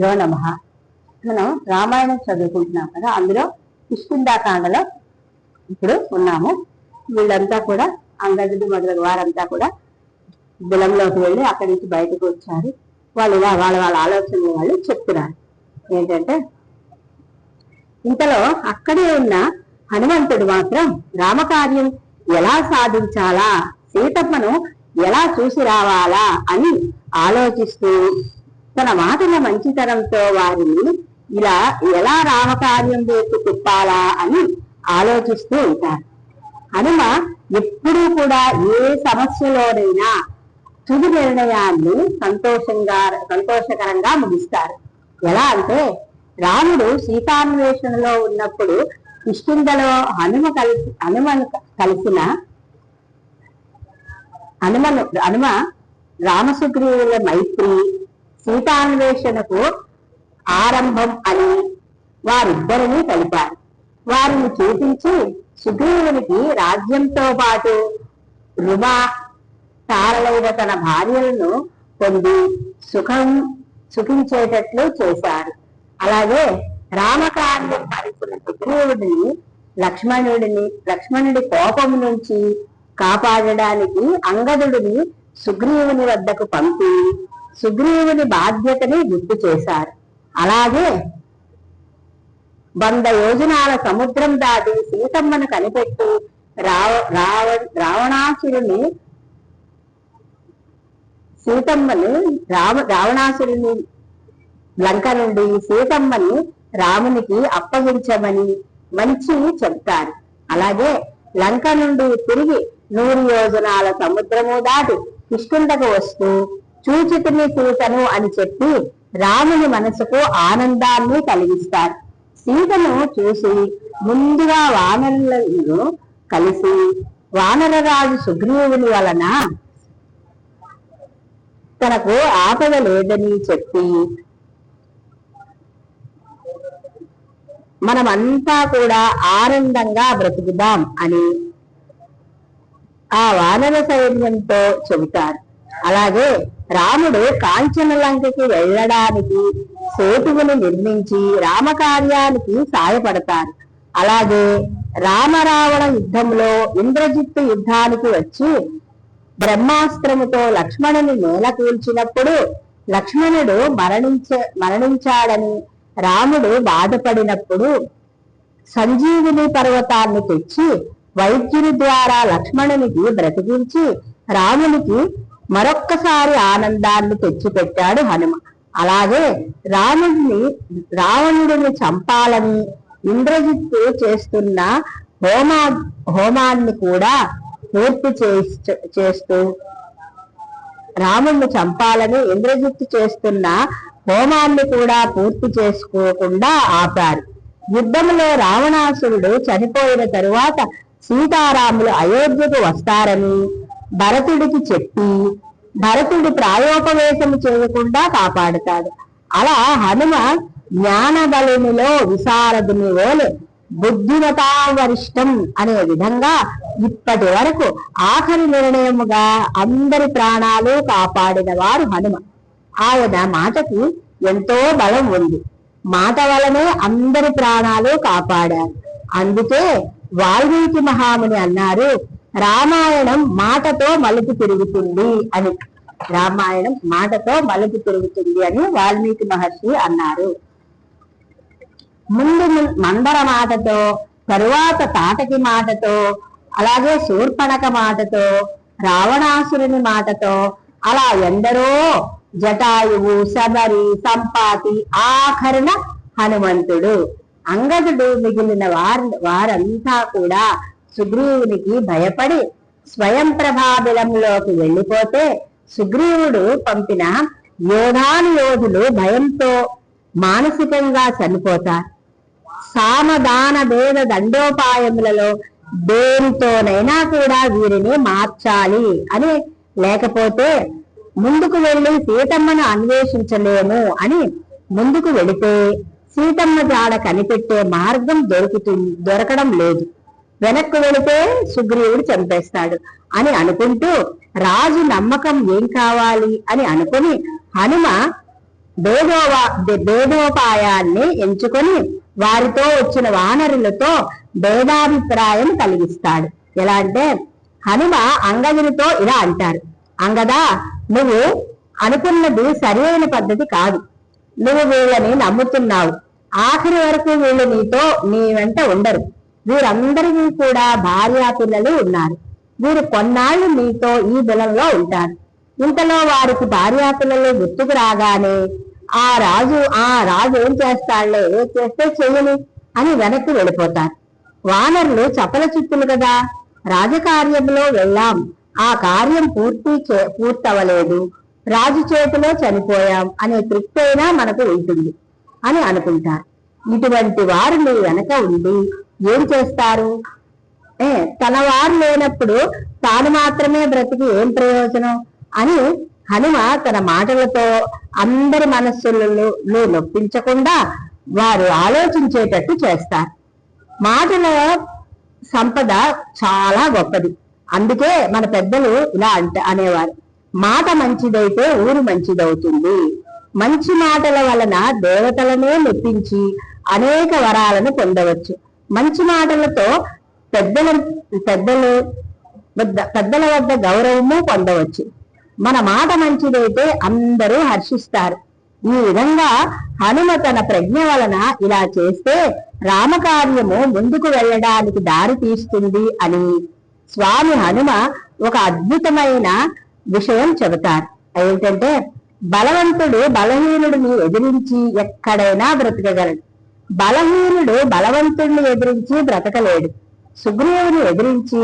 గురుభ్యో నమః. మనం రామాయణం చదువుకుంటున్నాం కదా, అందులో కిష్కింధాకాండలో ఇప్పుడు ఉన్నాము. వీళ్ళంతా కూడా అంగదుడు మొదలగు వారంతా కూడా బిలంలోకి వెళ్ళి అక్కడి నుంచి బయటకు వచ్చారు. వాళ్ళు ఇలా వాళ్ళ ఆలోచనలు వాళ్ళు చెప్తున్నారు. ఏంటంటే, ఇంతలో అక్కడే ఉన్న హనుమంతుడు మాత్రం రామకార్యం ఎలా సాధించాలా, సీతమ్మను ఎలా చూసి రావాలా అని ఆలోచిస్తూ తన మాటల మంచితనంతో వారిని ఇలా ఎలా రామకార్యం వైపు తిప్పాలా అని ఆలోచిస్తూ ఉంటారు. హనుమ ఎప్పుడూ కూడా ఏ సమస్యలోనైనా తుది నిర్ణయాన్ని సంతోషకరంగా ముగిస్తారు. ఎలా అంటే, రాముడు సీతాన్వేషణలో ఉన్నప్పుడు కిష్కింధలో హనుమ రామసుగ్రీవుల మైత్రి సీతాన్వేషణకు ఆరంభం అని వారిద్దరిని కలిపారు. వారిని చూపించి సుగ్రీవునికి రాజ్యంతో పాటు రుమా తారలైన తన భార్యలను పొంది సుఖించేటట్లు చేశారు. అలాగే రామకార్యం పరిచిన సుగ్రీవుడిని లక్ష్మణుడి కోపం నుంచి కాపాడడానికి అంగదుడిని సుగ్రీవుని వద్దకు పంపి సుగ్రీవుని బాధ్యతని గుర్తు చేశారు. అలాగే 100 యోజనాల సముద్రం దాటి సీతమ్మను కనిపెట్టి రావణాసురుని లంక నుండి సీతమ్మని రామునికి అప్పగించమని మంచి చెప్తారు. అలాగే లంక నుండి తిరిగి 100 యోజనాల సముద్రము దాటి కిష్కింధకు వస్తూ చూచితిని సీతను అని చెప్పి రాముని మనసుకు ఆనందాన్ని కలిగిస్తారు. సీతను చూసి ముందుగా వానరులను కలిసి వానరరాజు సుగ్రీవుని వలన తనకు ఆపద లేదని చెప్పి మనమంతా కూడా ఆనందంగా బ్రతుకుదాం అని ఆ వానర సైన్యంతో చెబుతారు. అలాగే రాముడు కాంచన లంకకి వెళ్ళడానికి సేతువుని నిర్మించి రామకార్యానికి సాయపడతారు. అలాగే రామరావణ యుద్ధంలో ఇంద్రజిత్తు యుద్ధానికి వచ్చి బ్రహ్మాస్త్రముతో లక్ష్మణుని నేల కూల్చినప్పుడు లక్ష్మణుడు మరణించాడని రాముడు బాధపడినప్పుడు సంజీవిని పర్వతాన్ని తెచ్చి వైద్యుని ద్వారా లక్ష్మణునికి బ్రతికించి రామునికి మరొక్కసారి ఆనందాన్ని తెచ్చిపెట్టాడు హనుమ. అలాగే రావణుడిని చంపాలని ఇంద్రజిత్తు చేస్తున్న హోమాన్ని కూడా పూర్తి చేస్తూ రాముడిని చంపాలని ఇంద్రజిత్తు చేస్తున్న హోమాన్ని కూడా పూర్తి చేసుకోకుండా ఆపారు. యుద్ధంలో రావణాసురుడు చనిపోయిన తరువాత సీతారాములు అయోధ్యకు వస్తారని భరతుడికి చెప్పి భరతుడి ప్రాయోపవేశం చేయకుండా కాపాడుతాడు. అలా హనుమ జ్ఞానబలునిలో విశారదుని ఓలు బుద్ధిమతావరిష్టం అనే విధంగా ఇప్పటి వరకు ఆఖరి నిర్ణయముగా అందరి ప్రాణాలు కాపాడిన వారు హనుమ. ఆయన మాటకి ఎంతో బలం ఉంది. మాట వలనే అందరి ప్రాణాలు కాపాడారు. అందుకే వాల్మీకి మహాముని అన్నారు, రామాయణం మాటతో మలుపు తిరుగుతుంది అని. రామాయణం మాటతో మలుపు తిరుగుతుంది అని వాల్మీకి మహర్షి అన్నారు. ముందు మందర మాటతో, తరువాత తాటకి మాటతో, అలాగే శూర్పణక మాటతో, రావణాసురుని మాటతో, అలా ఎందరో జటాయువు, శబరి, సంపాతి, ఆఖరణ హనుమంతుడు, అంగదుడు మిగిలిన వారంతా కూడా సుగ్రీవునికి భయపడి స్వయం ప్రభాబిలంలోకి వెళ్ళిపోతే సుగ్రీవుడు పంపిన యోధులు భయంతో మానసికంగా చనిపోతారు. సామదాన భేద దండోపాయములలో దేనితోనైనా కూడా వీరిని మార్చాలి అని, లేకపోతే ముందుకు వెళ్ళి సీతమ్మను అన్వేషించలేము అని ముందుకు వెళితే సీతమ్మ జాడ కనిపెట్టే మార్గం దొరకడం లేదు. వెనక్కు వెళితే సుగ్రీవుడు చంపేస్తాడు అని అనుకుంటూ రాజు నమ్మకం ఏం కావాలి అని అనుకుని హనుమ భేదోపాయాన్ని ఎంచుకొని వారితో వచ్చిన వానరులతో భేదాభిప్రాయం కలిగిస్తాడు. ఎలా అంటే హనుమ అంగదునితో ఇలా అంటారు: అంగదా, నువ్వు అనుకున్నది సరి అయిన పద్ధతి కాదు. నువ్వు వీళ్ళని నమ్ముతున్నావు. ఆఖరి వరకు వీళ్ళు నీ వెంట ఉండరు. వీరందరికీ కూడా భార్యా పిల్లలు ఉన్నారు. వీరు కొన్నాళ్ళు నీతో ఈ బిలంలో ఉంటారు. ఇంతలో వారికి భార్యా పిల్లలు గుర్తుకు రాగానే ఆ రాజు ఏం చేస్తాడులే, చేస్తే చెయ్యని అని వెనక్కి వెళ్ళిపోతారు. వానరులు చపల చిత్తులు కదా, రాజకార్యంలో వెళ్ళాం, ఆ కార్యం పూర్తవలేదు, రాజు చేతిలో చనిపోయాం అనే తృప్తి అయినా మనకు ఉంటుంది అని అనుకుంటారు. ఇటువంటి వారు మీ వెనక ఉండి ఏం చేస్తారు? తన వారు లేనప్పుడు తాను మాత్రమే బ్రతికి ఏం ప్రయోజనం అని హనుమ తన మాటలతో అందరి మనస్సులను నొప్పించకుండా వారు ఆలోచించేటట్టు చేస్తారు. మాటల సంపద చాలా గొప్పది. అందుకే మన పెద్దలు ఇలా అనేవారు: మాట మంచిదైతే ఊరు మంచిదవుతుంది. మంచి మాటల వలన దేవతలనే మెప్పించి అనేక వరాలను పొందవచ్చు. మంచి మాటలతో పెద్దల వద్ద గౌరవము పొందవచ్చు. మన మాట మంచిదైతే అందరూ హర్షిస్తారు. ఈ విధంగా హనుమ తన ప్రజ్ఞ వలన ఇలా చేస్తే రామకార్యము ముందుకు వెళ్ళడానికి దారి తీస్తుంది అని స్వామి హనుమ ఒక అద్భుతమైన విషయం చెబుతారు. ఏంటంటే, బలవంతుడు బలహీనుడిని ఎదిరించి ఎక్కడైనా బ్రతకగలడు. బలహీనుడు బలవంతుడిని ఎదిరించి బ్రతకలేడు. సుగ్రీవుని ఎదిరించి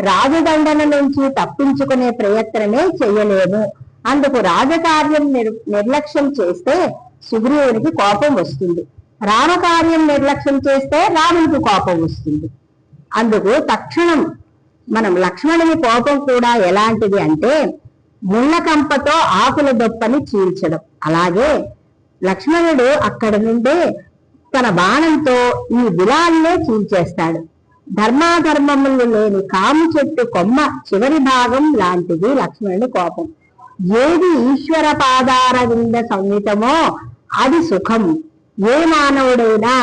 రాజదండన నుంచి తప్పించుకునే ప్రయత్నమే చెయ్యలేము. అందుకు రాజకార్యం నిర్లక్ష్యం చేస్తే సుగ్రీవునికి కోపం వస్తుంది. రామకార్యం నిర్లక్ష్యం చేస్తే రామునికి కోపం వస్తుంది. అందుకు తక్షణం మనం లక్ష్మణుని కోపం కూడా ఎలాంటిది అంటే ముళ్ళకంపతో ఆకుల దొప్పని చీల్చడం. అలాగే లక్ష్మణుడు అక్కడి నుండే తన బాణంతో ఈ బిలాన్నే చీల్చేస్తాడు. ధర్మాధర్మములు లేని కాము చెట్టు కొమ్మ చివరి భాగం లాంటిది లక్ష్మణుడి కోపం. ఏది ఈశ్వర పాదార వింద సంహితమో అది సుఖం. ఏ మానవుడైనా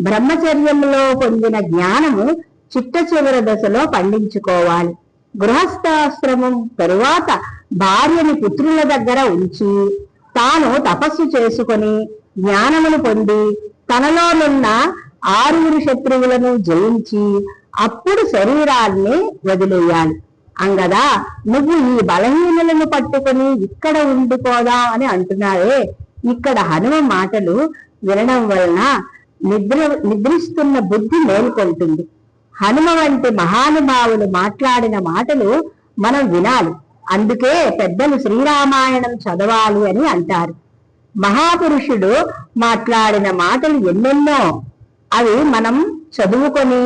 బ్రహ్మచర్యంలో పొందిన జ్ఞానము చిట్ట చివరి దశలో పండించుకోవాలి. గృహస్థాశ్రమం తరువాత భార్యని పుత్రుల దగ్గర ఉంచి తాను తపస్సు చేసుకొని జ్ఞానమును పొంది తనలోనున్న 6 శత్రువులను జయించి అప్పుడు శరీరాన్ని వదిలేయాలి. అంగదా, నువ్వు ఈ బలహీనులను పట్టుకుని ఇక్కడ ఉండిపోదాం అని అంటున్నావే. ఇక్కడ హనుమ మాటలు వినడం వలన నిద్రిస్తున్న బుద్ధి మేల్కొంటుంది. హనుమ వంటి మహానుభావులు మాట్లాడిన మాటలు మనం వినాలి. అందుకే పెద్దలు శ్రీరామాయణం చదవాలి అని అంటారు. మహాపురుషుడు మాట్లాడిన మాటలు ఎన్నెన్నో, అవి మనం చదువుకొని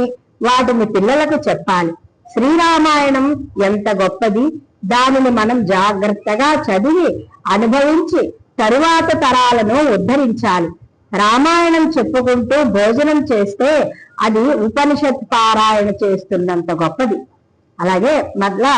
వాటిని పిల్లలకు చెప్పాలి. శ్రీరామాయణం ఎంత గొప్పది, దానిని మనం జాగ్రత్తగా చదివి అనుభవించి తరువాత తరాలను ఉద్ధరించాలి. రామాయణం చెప్పుకుంటూ భోజనం చేస్తే అది ఉపనిషత్ పారాయణ చేస్తున్నంత గొప్పది. అలాగే మళ్ళా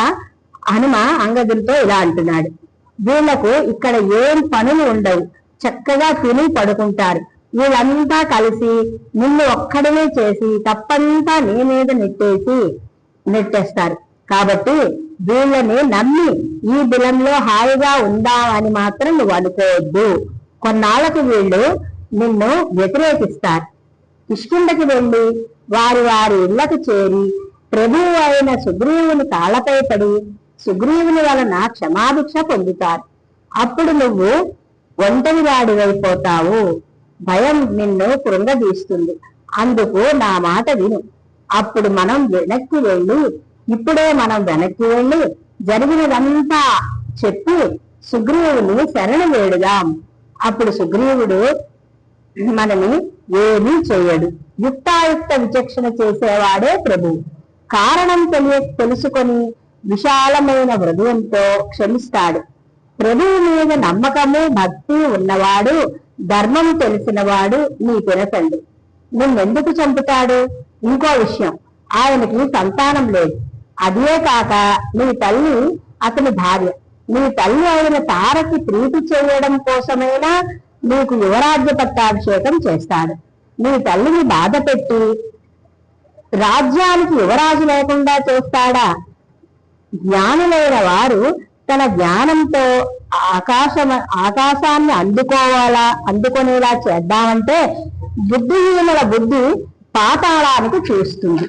హనుమ అంగదులతో ఇలా అంటున్నాడు: వీళ్లకు ఇక్కడ ఏం పనులు ఉండవు, చక్కగా తిని పడుకుంటారు. వీళ్ళంతా కలిసి నిన్ను ఒక్కడనే చేసి తప్పంతా నీ మీద నెట్టేస్తారు. కాబట్టి వీళ్ళని నమ్మి ఈ బిలంలో హాయిగా ఉందామని మాత్రం నువ్వు అనుకోవద్దు. కొన్నాళ్లకు వీళ్ళు నిన్ను వ్యతిరేకిస్తారు. కిష్కింధకి వెళ్ళి వారి ఇళ్లకు చేరి ప్రభువు అయిన సుగ్రీవుని కాళ్ళపై పడి సుగ్రీవుని వలన క్షమాభిక్ష పొందుతారు. అప్పుడు నువ్వు ఒంటరివాడివైపోతావు. భయం నిన్ను కృంగదీస్తుంది. అందుకు నా మాట విను. అప్పుడు మనం వెనక్కి వెళ్ళి జరిగినదంతా చెప్పి సుగ్రీవుని శరణు వేడుదాం. అప్పుడు సుగ్రీవుడు మనని ఏమీ చేయడు. యుక్తాయుక్త విచక్షణ చేసేవాడే ప్రభువు. కారణం తెలుసుకొని విశాలమైన హృదయంతో క్షమిస్తాడు. ప్రభువు మీద నమ్మకము భక్తి ఉన్నవాడు, ధర్మము తెలిసినవాడు నీ పినతండ్రి. నిన్నెందుకు చంపుతాడు? ఇంకో విషయం, ఆయనకి సంతానం లేదు. అదే కాక నీ తల్లి అతని భార్య. నీ తల్లి అయిన తారకి ప్రీతి చేయడం కోసమైనా నీకు యువరాజ్య పట్టాభిషేకం చేస్తాడు. నీ తల్లిని బాధ పెట్టి రాజ్యానికి యువరాజు లేకుండా చేస్తాడా? జ్ఞానులైన వారు తన జ్ఞానంతో ఆకాశాన్ని అందుకునేలా చేద్దామంటే బుద్ధిహీనుల బుద్ధి పాతాళానికి చూస్తుంది.